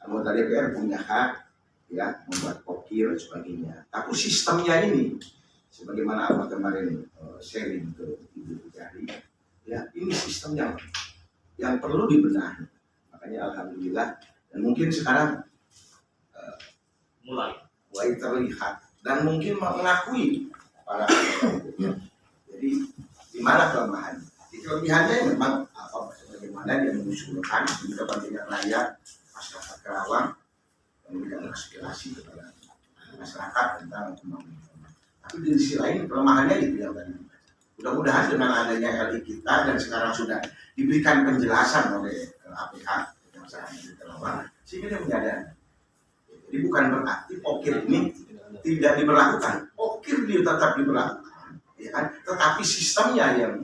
Anggota DPR punya hak ya membuat pokir dan sebagainya. Tapi sistemnya ini, sebagaimana Abah kemarin sharing ke Ibu Jari, ya ini sistem yang perlu dibenahi. Makanya alhamdulillah dan mungkin sekarang mulai terlihat dan mungkin mengakui para anggota. Jadi di mana kelemahannya? Di kelebihannya memang apa bagaimana dia mengusulkan demi kepentingan rakyat masyarakat Karawang memberikan aspirasi kepada masyarakat tentang pembangunan. Tapi di sisi lain kelemahannya itu yang tadi. Mudah-mudahan dengan adanya LI kita dan sekarang sudah diberikan penjelasan oleh APH yang saya di Karawang, sehingga dia menyadari. Jadi bukan berarti pokir ini tidak diberlakukan. Pokir dia tetap diberlakukan, ya kan? Tetapi sistemnya yang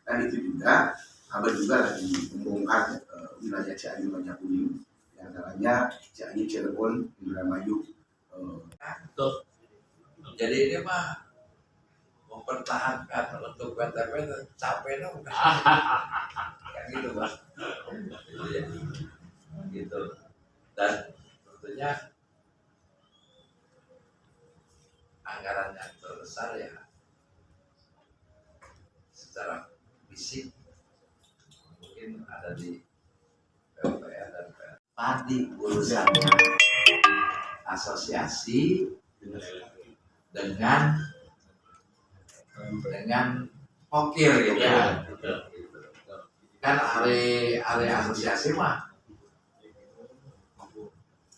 dan itu juga Abah juga lagi membongkar wilayah Cianjur banyak kuning, yang antaranya Cianjur, Cirebon, Indramayu. Jadi ini mah mempertahankan untuk PTP capek dong, kayak gitu Pak. Gitu. Dan tentunya anggaran yang terbesar ya secara fisik mungkin ada di PUPR dan PUPR. Tadi urusannya asosiasi dengan pokir gitu ya. Kan area asosiasi mah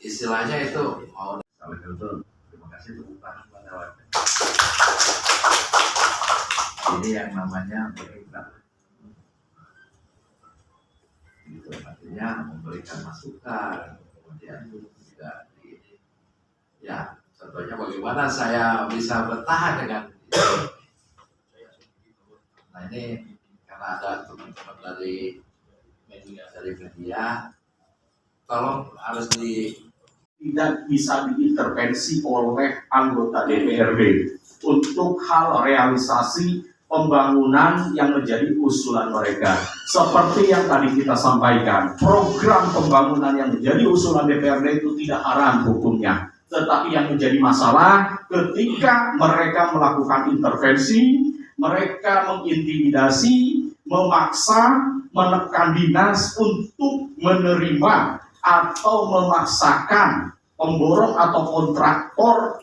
istilahnya itu mau sampai betul. Terima kasih tepuk tangan pada waktu. Ini yang namanya berita. Itu artinya memberikan masukan, kemudian juga ya contohnya bagaimana saya bisa bertahan dengan itu. Nah ini karena ada teman-teman dari media, tolong harus tidak bisa diintervensi oleh anggota DPRD untuk hal realisasi pembangunan yang menjadi usulan mereka. Seperti yang tadi kita sampaikan, program pembangunan yang menjadi usulan DPRD itu tidak haram hukumnya. Tetapi yang menjadi masalah ketika mereka melakukan intervensi, mereka mengintimidasi, memaksa, menekan dinas untuk menerima atau memaksakan pemborong atau kontraktor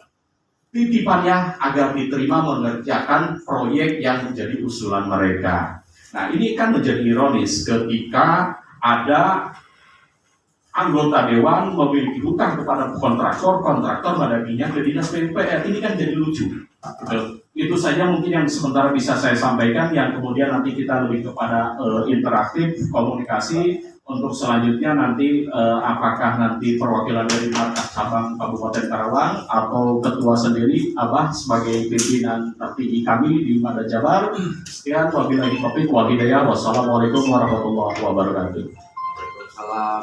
titipannya agar diterima mengerjakan proyek yang menjadi usulan mereka. Nah ini kan menjadi ironis ketika ada anggota dewan memiliki hutang kepada kontraktor menaginya ke dinas PUPR. Ini kan jadi lucu. Itu saja mungkin yang sementara bisa saya sampaikan, yang kemudian nanti kita lebih kepada interaktif, komunikasi. Untuk selanjutnya nanti apakah nanti perwakilan dari markas cabang Kabupaten Karawang atau ketua sendiri Abah sebagai pimpinan tertinggi kami di Mada Jabar. Sekian, wabillahi taufiq wal hidayah. Wassalamualaikum warahmatullahi wabarakatuh. Waalaikumsalam.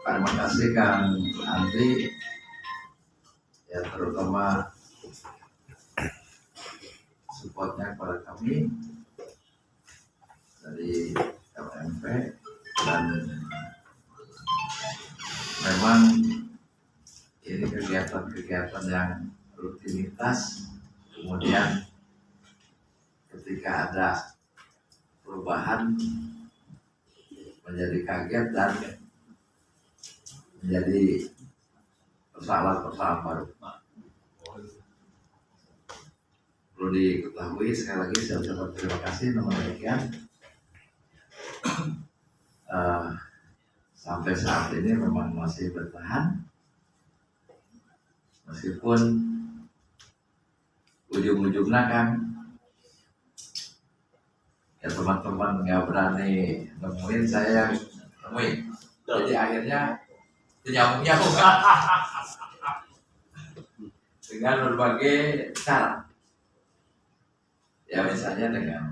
Terima kasih Kang Andri, ya terutama supportnya kepada kami dari LMP, dan memang ini kegiatan-kegiatan yang rutinitas, kemudian ketika ada perubahan menjadi kaget dan menjadi persoalan-persoalan baru. Perlu diketahui sekali lagi saya ucapkan terima kasih. Namun demikian sampai saat ini memang masih bertahan, meskipun ujung-ujungnya kan ya teman-teman nggak berani nemuin, saya yang nemuin, jadi akhirnya nyambung dengan berbagai cara, ya misalnya dengan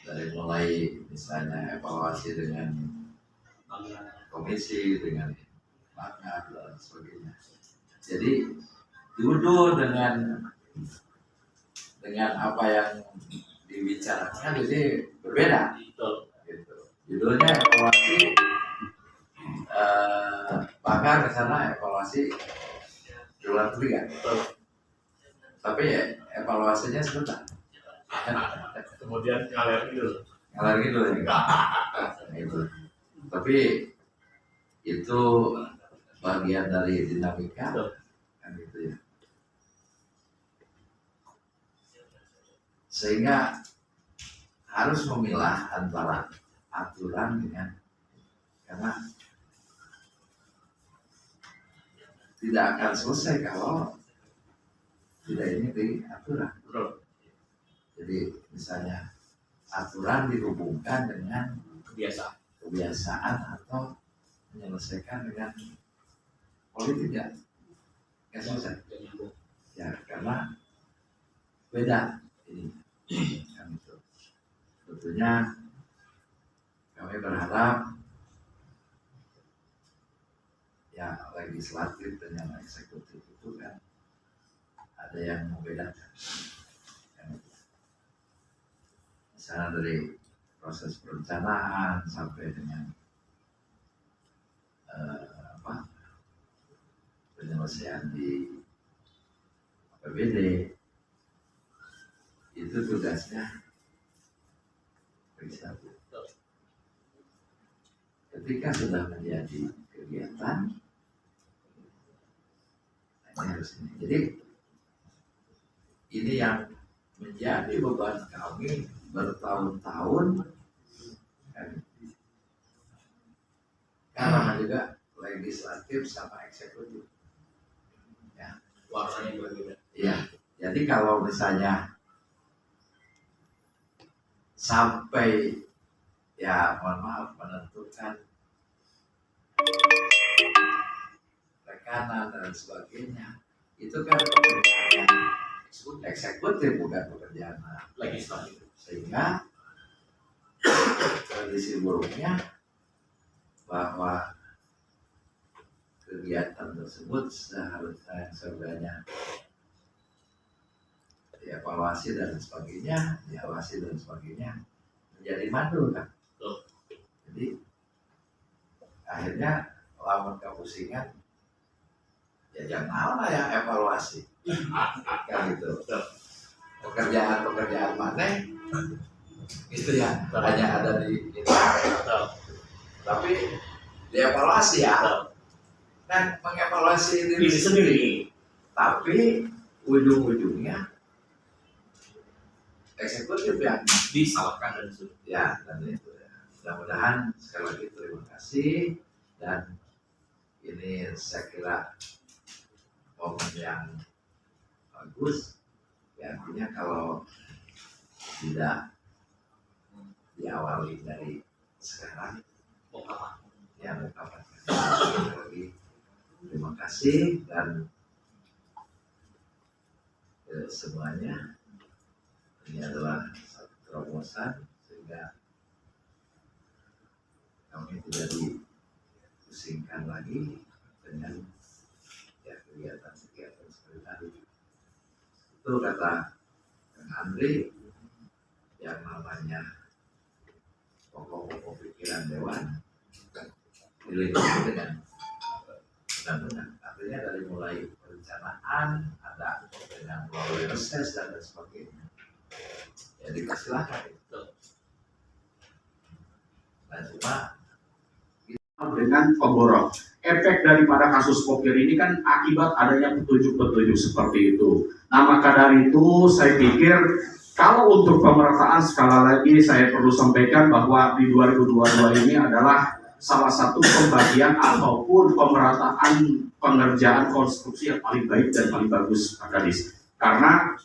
dari mulai misalnya evaluasi dengan komisi, dengan makna dan sebagainya. Jadi duduk dengan apa yang dibicarakan ini berbeda. Betul. Gitu. Judulnya evaluasi, bahkan ke sana evaluasi luar negeri kan. Betul. Tapi ya evaluasinya sebentar. Kemudian ngalir gitu. Ngalir gitu ya. Nah, itu. Tapi itu bagian dari dinamika. Betul. Kan gitu ya. Sehingga harus memilah antara aturan dengan, karena tidak akan selesai kalau tidak ini di aturan. Betul. Jadi misalnya aturan dihubungkan dengan kebiasaan atau menyelesaikan dengan politik ya, nggak selesai. Ya karena beda ini. Kan itu. Tentunya kami berharap ya legislatif dengan eksekutif itu kan ada yang membedakan. Kan itu. Misalnya dari proses perencanaan sampai dengan penyelesaian di APBD itu tugasnya legislatif. Ketika sudah menjadi kegiatan, ini harus ini. Jadi ini yang menjadi beban kami bertahun-tahun, kan? Karena juga legislatif sama eksekutif. Ya, Warnanya berbeda. iya. Jadi kalau misalnya sampai ya mohon maaf menentukan rekanan dan sebagainya, itu kan pekerjaan eksekutif bukan pekerjaan Legislatif. sehingga kondisi buruknya bahwa kegiatan tersebut seharusnya dievaluasi dan sebagainya, diawasi dan sebagainya menjadi mandul kan. Jadi akhirnya lawan kepusingan ya jangan lah yang evaluasi kan gitu. Pekerjaan mana itu ya hanya ada di itu. Tapi dievaluasi ya kan, mengevaluasi diri sendiri, tapi ujung-ujungnya eksekutif yang Disalahkan dan ya dan itu ya. Mudah-mudahan sekali lagi terima kasih, dan ini saya kira momen yang bagus ya, artinya kalau tidak diawali dari sekarang ya ungkapan sekali lagi terima kasih, dan semuanya ini adalah satu terobosan sehingga kami tidak dipusingkan lagi dengan ya kegiatan-kegiatan seperti tadi. Itu kata Kang Andri, yang namanya pokok-pokok pikiran dewan dilengkapi dengan undang-undang. Artinya dari mulai perencanaan, ada dengan melalui reses dan lain sebagainya. Ya dipersilahkan itu. Nah cuma dengan pemborong. Efek daripada kasus Pokir ini kan akibat adanya petunjuk-petunjuk seperti itu. Nah maka dari itu saya pikir kalau untuk pemerataan sekali lagi saya perlu sampaikan bahwa di 2022 ini adalah salah satu pembagian ataupun pemerataan pengerjaan konstruksi yang paling baik dan paling bagus Pak Kadis. Karena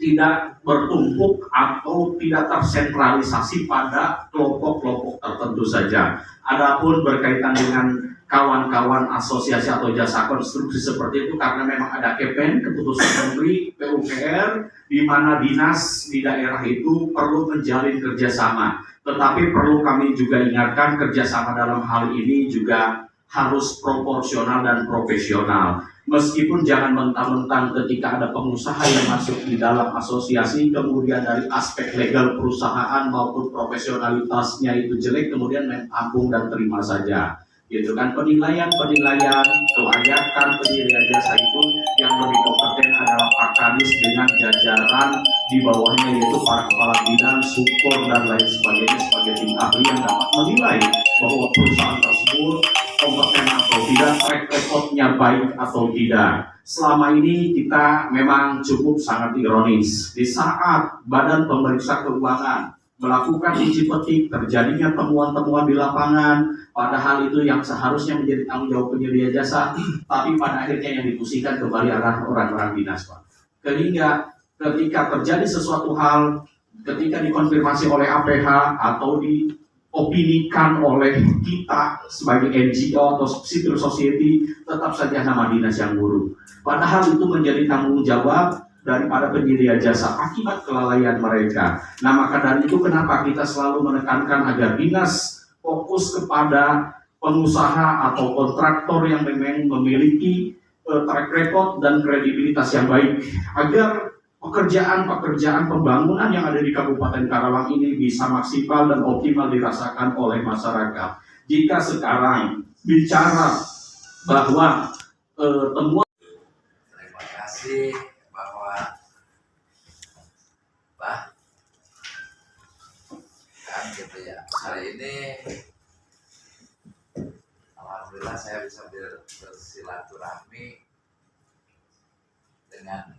tidak bertumpuk atau tidak tersentralisasi pada kelompok-kelompok tertentu saja. Adapun berkaitan dengan kawan-kawan asosiasi atau jasa konstruksi seperti itu, karena memang ada KPN, keputusan Menteri PUPR, di mana dinas di daerah itu perlu menjalin kerjasama. Tetapi perlu kami juga ingatkan, kerjasama dalam hal ini juga harus proporsional dan profesional. Meskipun jangan mentang-mentang ketika ada pengusaha yang masuk di dalam asosiasi, kemudian dari aspek legal perusahaan maupun profesionalitasnya itu jelek, kemudian main tampung dan terima saja. Gitu kan, penilaian kelayakan penyedia jasa itu yang lebih kompeten adalah Pak Kadis dengan jajaran di bawahnya, yaitu para kepala bidang, syukur dan lain sebagainya sebagai tim ahli yang dapat menilai bahwa perusahaan tersebut kompeten atau tidak, track recordnya baik atau tidak. Selama ini kita memang cukup sangat ironis. Di saat Badan Pemeriksa Keuangan melakukan uji petik, terjadinya temuan-temuan di lapangan, padahal itu yang seharusnya menjadi tanggung jawab penyedia jasa, tapi pada akhirnya yang dipusingkan kembali adalah orang-orang dinas, Pak. Sehingga ketika terjadi sesuatu hal, ketika dikonfirmasi oleh APH atau diopinikan oleh kita sebagai NGO atau civil society, tetap saja nama dinas yang buruk. Padahal itu menjadi tanggung jawab daripada penyedia jasa akibat kelalaian mereka. Nah, maka dari itu kenapa kita selalu menekankan agar dinas fokus kepada pengusaha atau kontraktor yang memang memiliki track record dan kredibilitas yang baik, agar pekerjaan-pekerjaan pembangunan yang ada di Kabupaten Karawang ini bisa maksimal dan optimal dirasakan oleh masyarakat. Jika sekarang bicara bahwa temuan, terima kasih bahwa kan gitu ya, hari ini alhamdulillah saya bisa bersilaturahmi dengan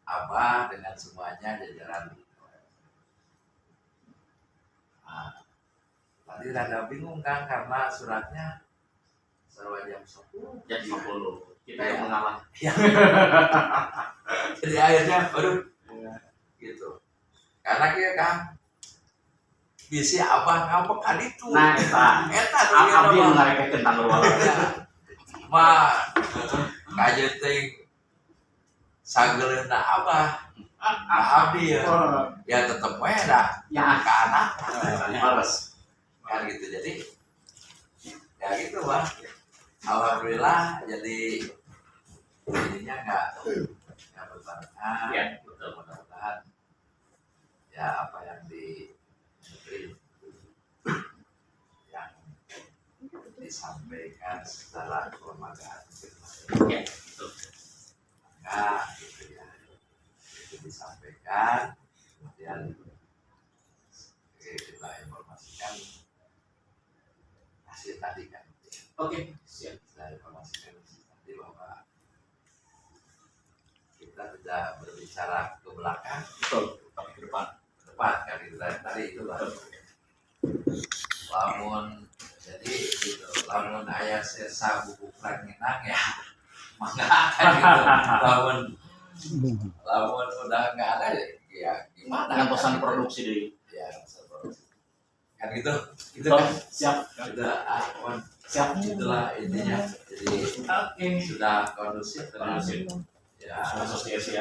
Abah, dengan semuanya jajaran. Nah, tadi rada bingung kan karena suratnya serba jam 10. jam 10 kita yang mengalah. Jadi akhirnya baru gitu. Karena kita kan bisi Abah ngapa kan itu. Nah, eta abdi ngareke tentang luar. Mah kajeting sageleuna Abah. Abdi ya tetep we dah ya ke anak males kan gitu. Jadi ya gitu Bang, alhamdulillah jadi ininya nggak bertahan ya, betul, mudah-mudahan ya apa yang yang disampaikan secara kelembagaan ya, betul. Maka gitu ya, itu disampaikan, kemudian kita informasikan hasil tadi kan. Oke, siap. Saya informasikan tadi bahwa kita tidak berbicara ke belakang, Betul, tapi ke depan. Kan itu tadi itu lah. Lamun jadi gitu, lamun ayah sesa buku ranginang ya, maka gitu. Lamun udah nggak ada ya gimana? Dengan pesan produksi di ya pesan produksi. Kan gitu, itu oh, kan siap. sudah Siap. Itulah intinya. Jadi sudah kondusif ya Asosiasi.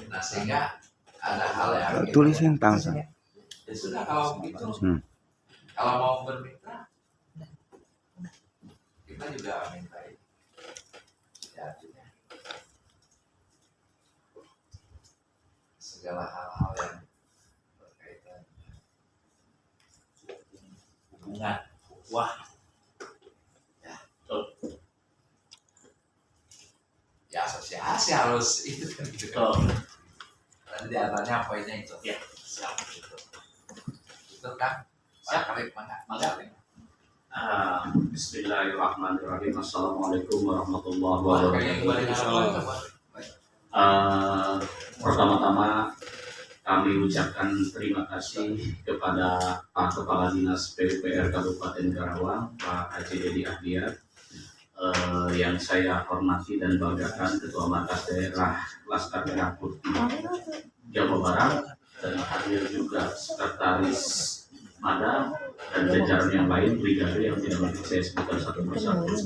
Nah sehingga ada hal yang tulisin tangsa. Ya sudah kalau begitu, kalau mau bermitra kita juga minta ya artinya segala hal-hal yang berkaitan hubungan ukhuwah ya, ya asosiasi harus itu kan gitu. Dan di antaranya poinnya itu Ya, siap. itu kan siap kali mangga. Bismillahirrahmanirrahim. Assalamualaikum warahmatullahi wabarakatuh. Pertama-tama kami ucapkan terima kasih kepada Pak Kepala Dinas PUPR Kabupaten Karawang, Pak Haji Dedi Ahdiat, yang saya hormati dan banggakan, Ketua Markas Daerah Laskar Merah Putih Jawa Barat, dan hadir juga Sekretaris Mada dan jajaran yang lain, brigade yang tidak bisa saya sebutkan satu persatu.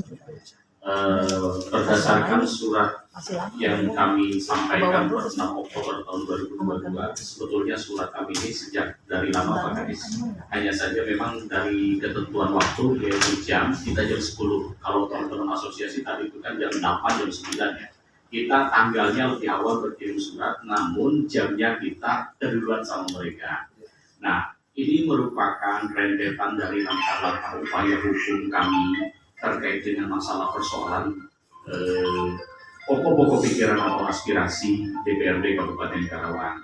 berdasarkan surat Masih lama. yang kami sampaikan pada 6 Oktober tahun 2022, sebetulnya surat kami ini sejak dari lama Pak Kadis. Hanya saja memang dari ketentuan waktu yaitu jam, kita jam 10. Kalau teman-teman asosiasi tadi itu kan jam 8, jam 9 ya. Kita tanggalnya lebih awal berkirim surat, namun jamnya kita keduluan sama mereka. Nah, ini merupakan rentetan dari langkah-langkah upaya hukum kami terkait dengan masalah persoalan pokok-pokok pikiran atau aspirasi DPRD Kabupaten Karawang.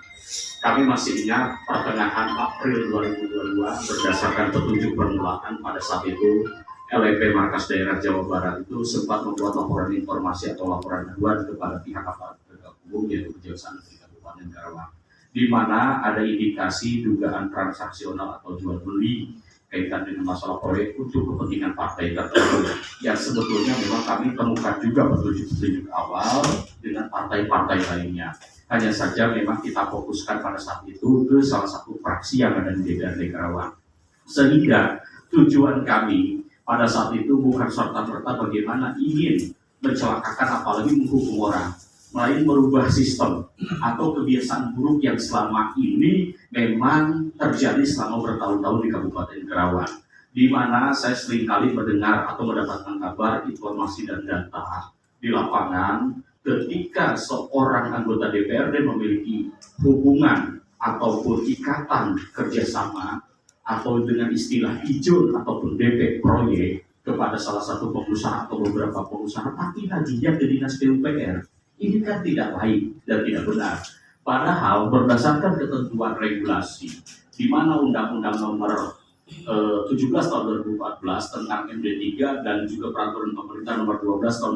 Kami masih ingat pertengahan April 2022 berdasarkan petunjuk permulaan pada saat itu LEP Markas Daerah Jawa Barat itu sempat membuat laporan informasi atau laporan aduan kepada pihak aparat penegak hukum yaitu Kejaksaan Negeri Kabupaten Karawang, di mana ada indikasi dugaan transaksional atau jual beli kaitan dengan masalah proyek untuk kepentingan partai tertentu yang sebetulnya memang kami temukan juga petunjuk-petunjuk awal dengan partai-partai lainnya. Hanya saja memang kita fokuskan pada saat itu ke salah satu fraksi yang ada di DPRD Karawang. Sehingga tujuan kami pada saat itu bukan serta-merta bagaimana ingin mencelakakan apalagi menghukum orang, melainkan merubah sistem atau kebiasaan buruk yang selama ini memang terjadi selama bertahun-tahun di Kabupaten Karawang, di mana saya seringkali mendengar atau mendapatkan kabar, informasi dan data di lapangan ketika seorang anggota DPRD memiliki hubungan ataupun ikatan kerjasama atau dengan istilah hijau ataupun DP proyek kepada salah satu pengusaha atau beberapa pengusaha, tapi hajinya ke dinas PUPR. Ini kan tidak baik dan tidak benar. Padahal berdasarkan ketentuan regulasi, di mana Undang-Undang Nomor 17 tahun 2014 tentang MD3 dan juga Peraturan Pemerintah Nomor 12 tahun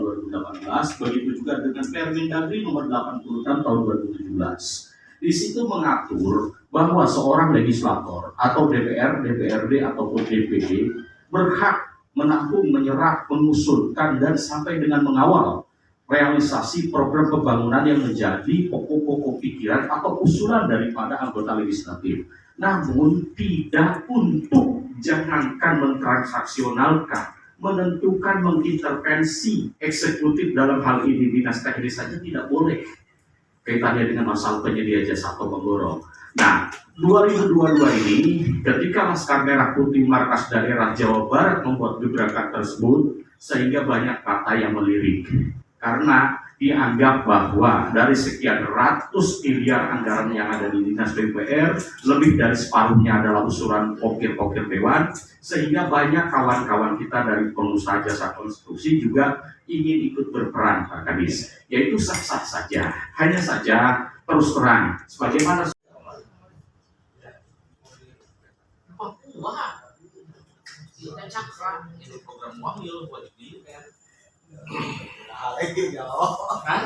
2018, begitu juga dengan Permendagri Nomor 86 tahun 2017. Di situ mengatur bahwa seorang legislator atau DPR, DPRD ataupun DPD berhak menampung, menyerap, mengusulkan dan sampai dengan mengawal realisasi program pembangunan yang menjadi pokok-pokok pikiran atau usulan daripada anggota legislatif. Namun tidak untuk jangankan mentransaksionalkan, menentukan, mengintervensi eksekutif dalam hal ini dinas teknis saja tidak boleh kaitannya dengan masalah penyedia jasa atau pemborong. Nah, 2022 ini ketika Laskar Merah Putih Markas Daerah Jawa Barat membuat gebrakan tersebut, sehingga banyak kata yang melirik. Karena dianggap bahwa dari sekian ratus miliar anggaran yang ada di dinas PUPR, lebih dari separuhnya adalah usulan pokir-pokir dewan, sehingga banyak kawan-kawan kita dari pengusaha jasa konstruksi juga ingin ikut berperan, Pak Kadis. Yaitu sah-sah saja, hanya saja terus terang, sebagaimana Wah, kita cakra ini program wamil buat di kan. Kan?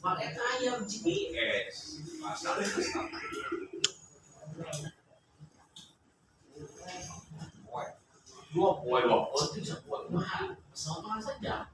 Pakai ayam GPS. Masalah dua poin waktu itu bisa buat mahal, sama saja.